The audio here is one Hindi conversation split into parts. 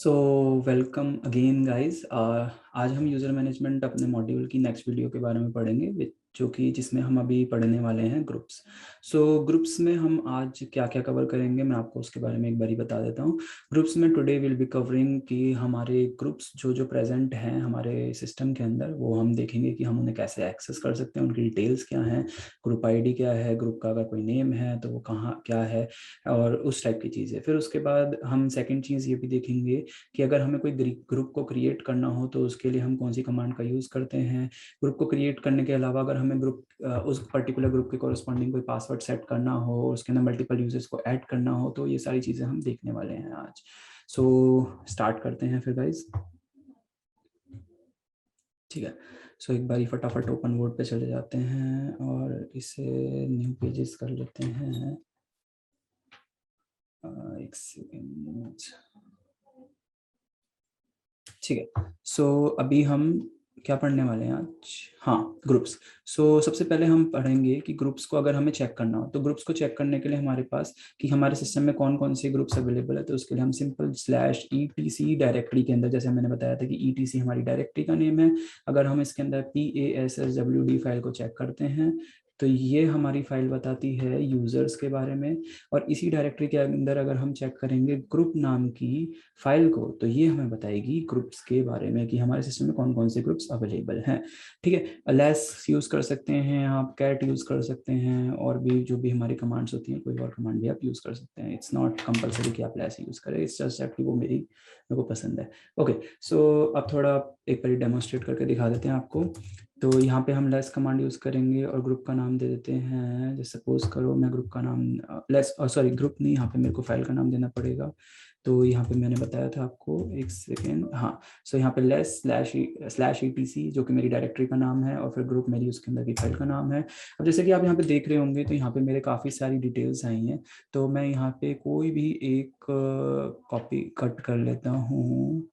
So welcome again guys. आज हम यूज़र मैनेजमेंट अपने मॉड्यूल की नेक्स्ट वीडियो के बारे में पढ़ेंगे जो कि जिसमें हम अभी पढ़ने वाले हैं ग्रुप्स। ग्रुप्स में हम आज क्या क्या कवर करेंगे मैं आपको उसके बारे में एक बारी बता देता हूँ। ग्रुप्स में टुडे विल बी कवरिंग कि हमारे ग्रुप्स जो जो प्रेजेंट हैं हमारे सिस्टम के अंदर वो हम देखेंगे कि हम उन्हें कैसे एक्सेस कर सकते हैं, उनकी डिटेल्स क्या हैं, ग्रुप आईडी क्या है, ग्रुप का अगर कोई नेम है तो वो कहाँ क्या है और उस टाइप की चीज़ें। फिर उसके बाद हम सेकेंड चीज़ ये भी देखेंगे कि अगर हमें कोई ग्रुप को क्रिएट करना हो तो उसके लिए हम कौन सी कमांड का यूज़ करते हैं। ग्रुप को क्रिएट करने के अलावा अगर हमें ग्रुप उस पर्टिकुलर ग्रुप के कॉरस्पॉन्डिंग कोई पासवर्ड सेट करना हो, उसके अंदर मल्टीपल यूजर्स को ऐड करना हो, तो ये सारी चीज़ें हम देखने वाले हैं आज। स्टार्ट करते हैं फिर गाइज। ठीक है। एक बारी फटाफट ओपन वर्ड पे चले जाते हैं और इसे न्यू पेजेस कर लेते हैं। एक सेकेंड। ठीक है। अभी हम क्या पढ़ने वाले हैं आज? हाँ, ग्रुप्स। सबसे पहले हम पढ़ेंगे कि ग्रुप्स को अगर हमें चेक करना हो तो ग्रुप्स को चेक करने के लिए हमारे पास कि हमारे सिस्टम में कौन कौन से ग्रुप्स अवेलेबल है, तो उसके लिए हम सिंपल /etc डायरेक्टरी के अंदर, जैसे मैंने बताया था कि etc हमारी डायरेक्टरी का नेम है, अगर हम इसके अंदर PASSWD फाइल को चेक करते हैं तो ये हमारी फाइल बताती है यूजर्स के बारे में। और इसी डायरेक्टरी के अंदर अगर हम चेक करेंगे ग्रुप नाम की फाइल को तो ये हमें बताएगी ग्रुप्स के बारे में कि हमारे सिस्टम में कौन कौन से ग्रुप्स अवेलेबल हैं। ठीक है। लेस यूज़ कर सकते हैं आप, कैट यूज़ कर सकते हैं, और भी जो भी हमारी कमांड्स होती हैं कोई और कमांड भी आप यूज़ कर सकते हैं। इट्स नॉट कंपलसरी कि आप लेस यूज़ करें, इट्स जस्ट दैट कि वो मेरे को पसंद है। ओके। अब थोड़ा एक बार डेमोन्स्ट्रेट करके दिखा देते हैं आपको। तो यहाँ पे हम लेस कमांड यूज़ करेंगे और ग्रुप का नाम दे देते हैं। जैसे सपोज करो मैं ग्रुप का नाम ग्रुप नहीं, यहाँ पे मेरे को फाइल का नाम देना पड़ेगा। तो यहाँ पे मैंने बताया था आपको, एक सेकेंड, हाँ। यहाँ पे /etc जो कि मेरी डायरेक्टरी का नाम है और फिर ग्रुप मेरी उसके अंदर की फाइल का नाम है। अब जैसे कि आप यहाँ पे देख रहे होंगे तो यहाँ पे मेरे काफ़ी सारी डिटेल्स आई हैं। तो मैं यहाँ पे कोई भी एक कॉपी कट कर लेता हूँ।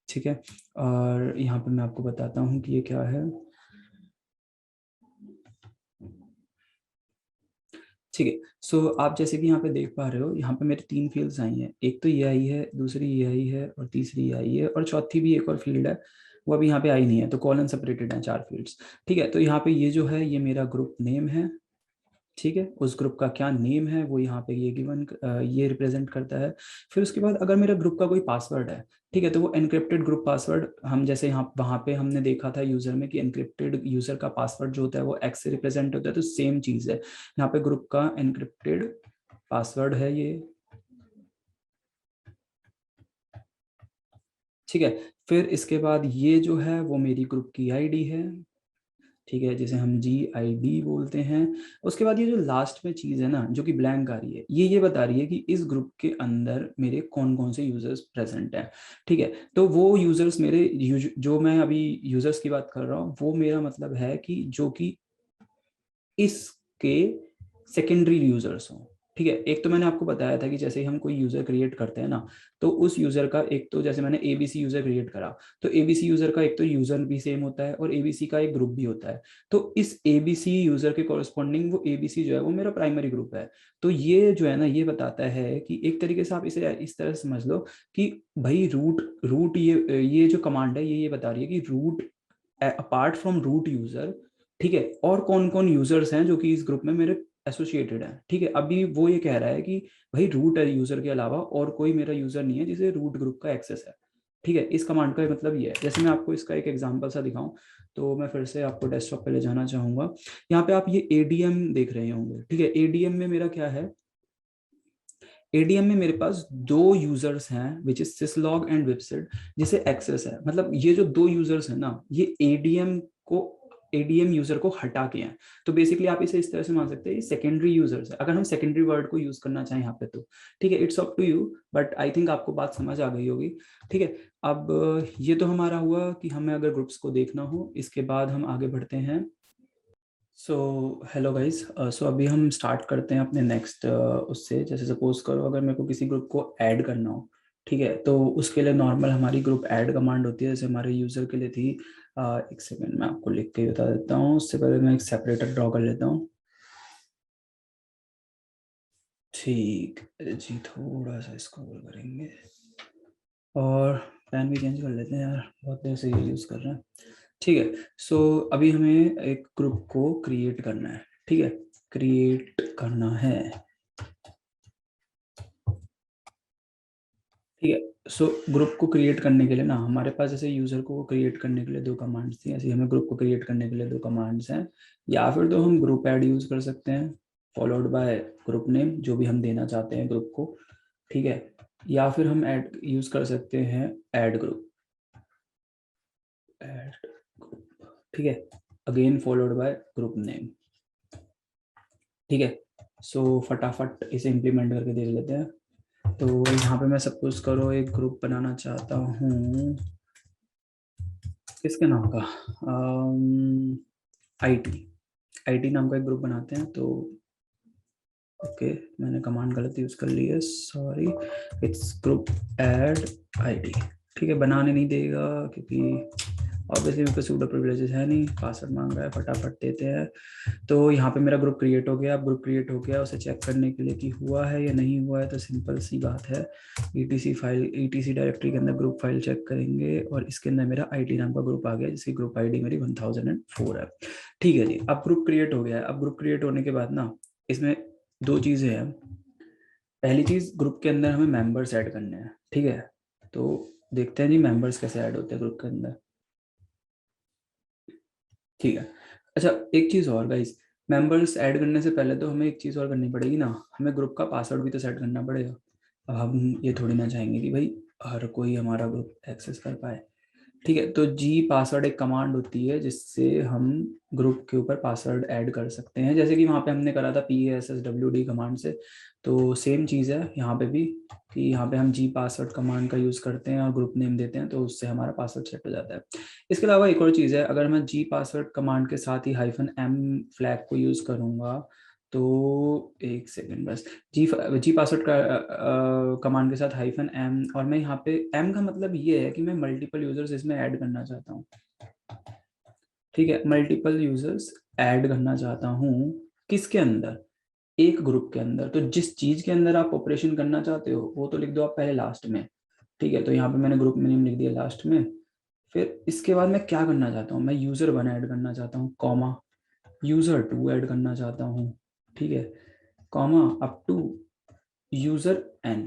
ठीक है। और यहाँ पे मैं आपको बताता हूँ कि ये क्या है। ठीक है। आप जैसे कि यहाँ पे देख पा रहे हो, यहाँ पे मेरे 3 फील्ड्स आई हैं। एक तो ये आई है, दूसरी ये आई है और तीसरी ये आई है, और चौथी भी एक और फील्ड है, वो अभी यहाँ पे आई नहीं है। तो कॉलन सेपरेटेड है 4 फील्ड्स। ठीक है। तो यहाँ पे ये जो है ये मेरा ग्रुप नेम है। ठीक है। उस ग्रुप का क्या नेम है वो यहाँ पे ये गिवन ये रिप्रेजेंट करता है। फिर उसके बाद अगर मेरा ग्रुप का कोई पासवर्ड है, ठीक है, तो वो एनक्रिप्टेड ग्रुप पासवर्ड, हम जैसे यहाँ वहाँ पे हमने देखा था यूजर में कि एनक्रिप्टेड यूजर का पासवर्ड जो होता है वो एक्स से रिप्रेजेंट होता है, तो सेम चीज है यहाँ पे ग्रुप का एनक्रिप्टेड पासवर्ड है ये। ठीक है। फिर इसके बाद ये जो है वो मेरी ग्रुप की आईडी है। ठीक है, जिसे हम GID बोलते हैं। उसके बाद ये जो लास्ट में चीज़ है ना जो कि ब्लैंक आ रही है, ये बता रही है कि इस ग्रुप के अंदर मेरे कौन कौन से यूजर्स प्रेजेंट हैं। ठीक है। तो वो यूजर्स मेरे जो मैं अभी यूजर्स की बात कर रहा हूँ वो मेरा मतलब है कि जो कि इसके सेकेंडरी यूजर्स हों। ठीक है। एक तो मैंने आपको बताया था कि जैसे ही हम कोई यूजर क्रिएट करते हैं ना, तो उस यूजर का एक तो, जैसे मैंने ABC यूजर क्रिएट करा, तो ABC यूजर का एक तो यूजर भी सेम होता है और ABC का एक ग्रुप भी होता है। तो इस ABC यूजर के कॉरस्पॉन्डिंग वो ABC जो है वो मेरा प्राइमरी ग्रुप है। तो ये जो है ना ये बताता है कि एक तरीके से आप इसे इस तरह समझ लो कि भाई रूट रूट ये जो कमांड है ये बता रही है कि root apart from root user, ठीक है, और कौन कौन यूजर्स हैं जो कि इस ग्रुप में मेरे एसोसिएटेड हैं। ठीक है। अभी वो ये कह रहा है कि भाई रूट यूजर के अलावा और कोई मेरा यूजर नहीं है जिसे रूट ग्रुप का एक्सेस है। ठीक है। इस कमांड का मतलब ये है। जैसे मैं आपको इसका एक एग्जांपल सा दिखाऊं, तो मैं फिर से आपको डेस्कटॉप पे ले जाना चाहूंगा। यहाँ पे आप ये ADM देख रहे होंगे। ठीक है। ADM में मेरा क्या है, ADM में मेरे पास 2 यूजर्स हैं which is syslog and website, जिसे एक्सेस है। मतलब ये जो 2 यूजर्स हैं ना ये ADM यूजर को हटा के हैं। तो बेसिकली आप इसे इस तरह से मान सकते हैं सेकेंडरी यूजर्स है, अगर हम सेकेंडरी वर्ड को यूज करना चाहें यहाँ पे तो। ठीक है। It's up to you, but I think आपको बात समझ आ गई होगी। ठीक है। अब ये तो हमारा हुआ कि हमें अगर ग्रुप्स को देखना हो। इसके बाद हम आगे बढ़ते हैं। Hello guys. अभी हम स्टार्ट करते हैं अपने नेक्स्ट उससे। जैसे सपोज करो अगर मेरे को किसी ग्रुप को ऐड करना हो, ठीक है, तो उसके लिए नॉर्मल हमारी ग्रुप ऐड कमांड होती है, जैसे हमारे यूज़र के लिए थी। एक सेकंड मैं आपको लिख के बता देता हूँ, उससे पहले मैं एक सेपरेटर ड्रॉ कर लेता हूँ। ठीक है जी, थोड़ा सा इसको करेंगे। और पेन भी चेंज कर लेते हैं यार, बहुत देर से ये यूज़ कर रहे हैं। ठीक है, सो अभी हमें एक ग्रुप को क्रिएट करना है। ठीक है, क्रिएट करना है। ठीक है, सो ग्रुप को क्रिएट करने के लिए ना हमारे पास जैसे यूजर को क्रिएट करने के लिए दो कमांड्स थी, ऐसे हमें ग्रुप को क्रिएट करने के लिए दो कमांड्स हैं। या फिर तो हम ग्रुप ऐड यूज कर सकते हैं फॉलोड बाय ग्रुप नेम, जो भी हम देना चाहते हैं ग्रुप को। ठीक है, या फिर हम ऐड यूज कर सकते हैं ऐड ग्रुप, ऐड ग्रुप। ठीक है, again followed by group name. ठीक है, सो फटाफट इसे इम्प्लीमेंट करके देख लेते हैं। तो यहाँ पे मैं सपोज करो एक ग्रुप बनाना चाहता हूँ, किसके नाम का, आईटी, आईटी नाम का एक ग्रुप बनाते हैं। तो ओके, मैंने कमांड गलत यूज कर ली है, sorry. Its group add ID. ठीक है, बनाने नहीं देगा क्योंकि ऑब्वियसली मेरे पास सूडो प्रिविलेजेस है नहीं, पासवर्ड मांग रहा है, फटाफट देते हैं। तो यहाँ पे मेरा ग्रुप क्रिएट हो गया। अब ग्रुप क्रिएट हो गया, उसे चेक करने के लिए कि हुआ है या नहीं हुआ है, तो सिंपल सी बात है, ईटीसी फाइल, ईटीसी डायरेक्टरी के अंदर ग्रुप फाइल चेक करेंगे और इसके अंदर मेरा आईटी नाम का ग्रुप आ गया, जिसकी ग्रुप आईडी मेरी 1004 है। ठीक है जी, अब ग्रुप क्रिएट हो गया है। अब ग्रुप क्रिएट होने के बाद ना इसमें दो चीजें हैं। पहली चीज, ग्रुप के अंदर हमें मेंबर्स ऐड करने हैं। ठीक है, तो देखते हैं जी मेंबर्स कैसे ऐड होते हैं ग्रुप के अंदर। ठीक है, अच्छा एक चीज और गाइस, मेंबर्स ऐड करने से पहले तो हमें एक चीज और करनी पड़ेगी ना, हमें ग्रुप का पासवर्ड भी तो सेट करना पड़ेगा। अब हम ये थोड़ी ना चाहेंगे कि भाई हर कोई हमारा ग्रुप एक्सेस कर पाए। ठीक है, तो जी पासवर्ड एक कमांड होती है जिससे हम ग्रुप के ऊपर पासवर्ड ऐड कर सकते हैं, जैसे कि वहाँ पे हमने करा था PASSWD कमांड से। तो सेम चीज़ है यहाँ पे भी, कि यहाँ पे हम जी पासवर्ड कमांड का यूज़ करते हैं और ग्रुप नेम देते हैं, तो उससे हमारा पासवर्ड सेट हो जाता है। इसके अलावा एक और चीज़ है, अगर मैं जी पासवर्ड कमांड के साथ ही -m फ्लैग को यूज़ करूँगा, तो एक सेकेंड बस, जी जी पासवर्ड का कमांड के साथ -m, और मैं यहाँ पे m का मतलब ये है कि मैं मल्टीपल यूजर्स इसमें ऐड करना चाहता हूँ। ठीक है, मल्टीपल यूजर्स ऐड करना चाहता हूँ, किसके अंदर, एक ग्रुप के अंदर। तो जिस चीज के अंदर आप ऑपरेशन करना चाहते हो वो तो लिख दो आप पहले लास्ट में। ठीक है, तो यहाँ पे मैंने ग्रुप नेम लिख दिया लास्ट में। फिर इसके बाद मैं क्या करना चाहता हूँ, मैं यूजर 1 ऐड करना चाहता हूँ, कॉमा यूजर 2 ऐड करना चाहता हूँ। ठीक है, comma up to user n,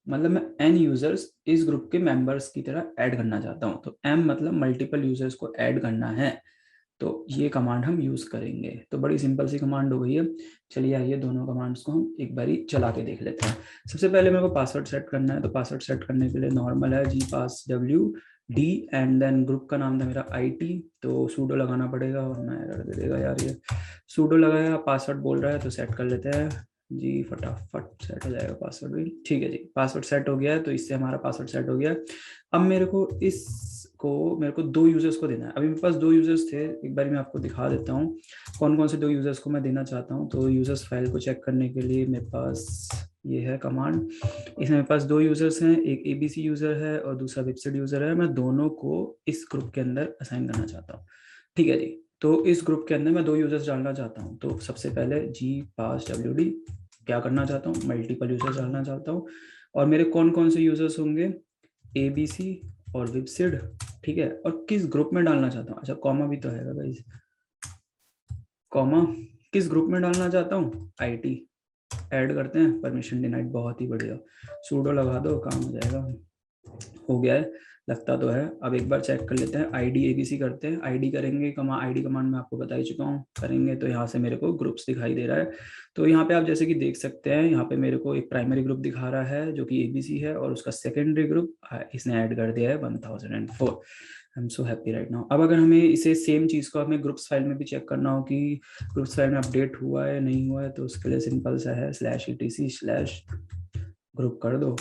मतलब मैं n यूजर्स इस ग्रुप के मेंबर्स की तरह ऐड करना चाहता हूँ। तो m मतलब मल्टीपल यूजर्स को ऐड करना है, तो ये कमांड हम यूज करेंगे। तो बड़ी सिंपल सी कमांड हो गई है। चलिए आइए दोनों कमांड्स को हम एक बारी चला के देख लेते हैं। सबसे पहले मेरे को पासवर्ड सेट करना है, तो पासवर्ड सेट करने के लिए नॉर्मल है gpasswd, एंड देन ग्रुप का नाम था मेरा IT, तो सूडो लगाना पड़ेगा वरना एरर दे देगा यार ये। सूडो लगाया, पासवर्ड बोल रहा है तो सेट कर लेते हैं जी, फटाफट सेट हो जाएगा पासवर्ड भी। ठीक है जी, पासवर्ड सेट हो गया है, तो इससे हमारा पासवर्ड सेट हो गया। अब मेरे को दो यूजर्स को देना है। अभी मेरे पास दो यूजर्स थे, एक बार मैं आपको दिखा देता हूँ कौन कौन से दो यूजर्स को मैं देना चाहता हूँ। तो यूजर्स फाइल को चेक करने के लिए मेरे पास ये है कमांड। इसमें मेरे पास दो यूजर्स हैं, एक ABC यूजर है और दूसरा वेबसाइट यूजर है। मैं दोनों को इस ग्रुप के अंदर असाइन करना चाहता हूँ। ठीक है जी, तो इस ग्रुप के अंदर मैं दो यूजर्स डालना चाहता हूँ। तो सबसे पहले gpasswd क्या करना चाहता हूँ, मल्टीपल यूजर्स डालना चाहता हूँ। और मेरे कौन कौन से यूजर्स होंगे, ABC और वेबसाइट। ठीक है, और किस ग्रुप में डालना चाहता हूँ, अच्छा कॉमा भी तो है गाइस, कॉमा किस ग्रुप में डालना चाहता हूँ, IT। ऐड करते हैं, परमिशन डिनाइड, बहुत ही बढ़िया, सूडो लगा दो काम हो जाएगा। हो गया है, लगता तो है। अब एक बार चेक कर लेते हैं, ID ABC करते हैं, ID करेंगे, ID कमांड में आपको बता ही चुका हूँ करेंगे, तो यहाँ से मेरे को ग्रुप्स दिखाई दे रहा है। तो यहाँ पे आप जैसे कि देख सकते हैं, यहाँ पे मेरे को एक प्राइमरी ग्रुप दिखा रहा है जो कि ABC है, और उसका सेकेंडरी ग्रुप इसने ऐड कर दिया है 1004। I am so happy right now. अब अगर हमें इसे सेम चीज़ को हमें ग्रुप्स फाइल में भी चेक करना हो कि ग्रुप्स फाइल में अपडेट हुआ है नहीं हुआ है, तो उसके लिए सिंपल सा है /etc/ग्रुप कर दो,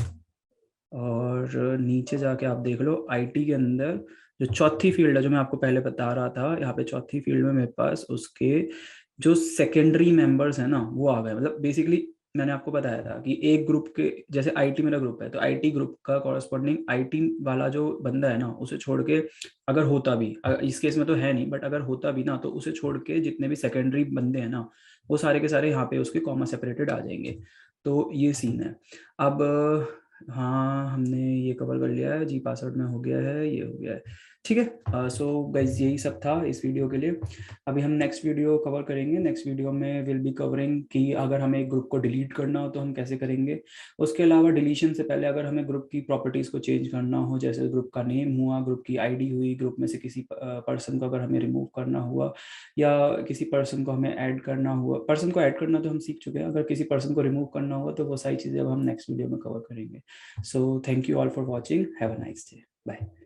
और नीचे जाके आप देख लो IT के अंदर जो चौथी फील्ड है, जो मैं आपको पहले बता रहा था, यहाँ पे चौथी फील्ड में मेरे पास उसके जो सेकेंडरी मेंबर्स है ना वो आ गए। मतलब बेसिकली मैंने आपको बताया था कि एक ग्रुप के, जैसे IT मेरा ग्रुप है, तो IT ग्रुप का कॉरस्पॉन्डिंग IT वाला जो बंदा है ना, उसे छोड़ के अगर होता भी, इस केस में तो है नहीं, बट अगर होता भी ना, तो उसे छोड़ के जितने भी सेकेंडरी बंदे हैं ना, वो सारे के सारे यहाँ पे उसके कॉमा सेपरेटेड आ जाएंगे। तो ये सीन है। अब हाँ, हमने ये कवर कर लिया है जी, पासवर्ड में हो गया है, ये हो गया है, ठीक है। सो गाइज यही सब था इस वीडियो के लिए। अभी हम नेक्स्ट वीडियो कवर करेंगे। नेक्स्ट वीडियो में विल बी कवरिंग कि अगर हमें एक ग्रुप को डिलीट करना हो तो हम कैसे करेंगे। उसके अलावा डिलीशन से पहले अगर हमें ग्रुप की प्रॉपर्टीज़ को चेंज करना हो, जैसे ग्रुप का नेम हुआ, ग्रुप की आईडी हुई, ग्रुप में से किसी पर्सन को अगर हमें रिमूव करना हुआ, या किसी पर्सन को हमें ऐड करना हुआ, पर्सन को ऐड करना तो हम सीख चुके हैं, अगर किसी पर्सन को रिमूव करना हुआ तो वो सारी चीज़ें अब हम नेक्स्ट वीडियो में कवर करेंगे। So thank you all for watching. Have a nice day. Bye.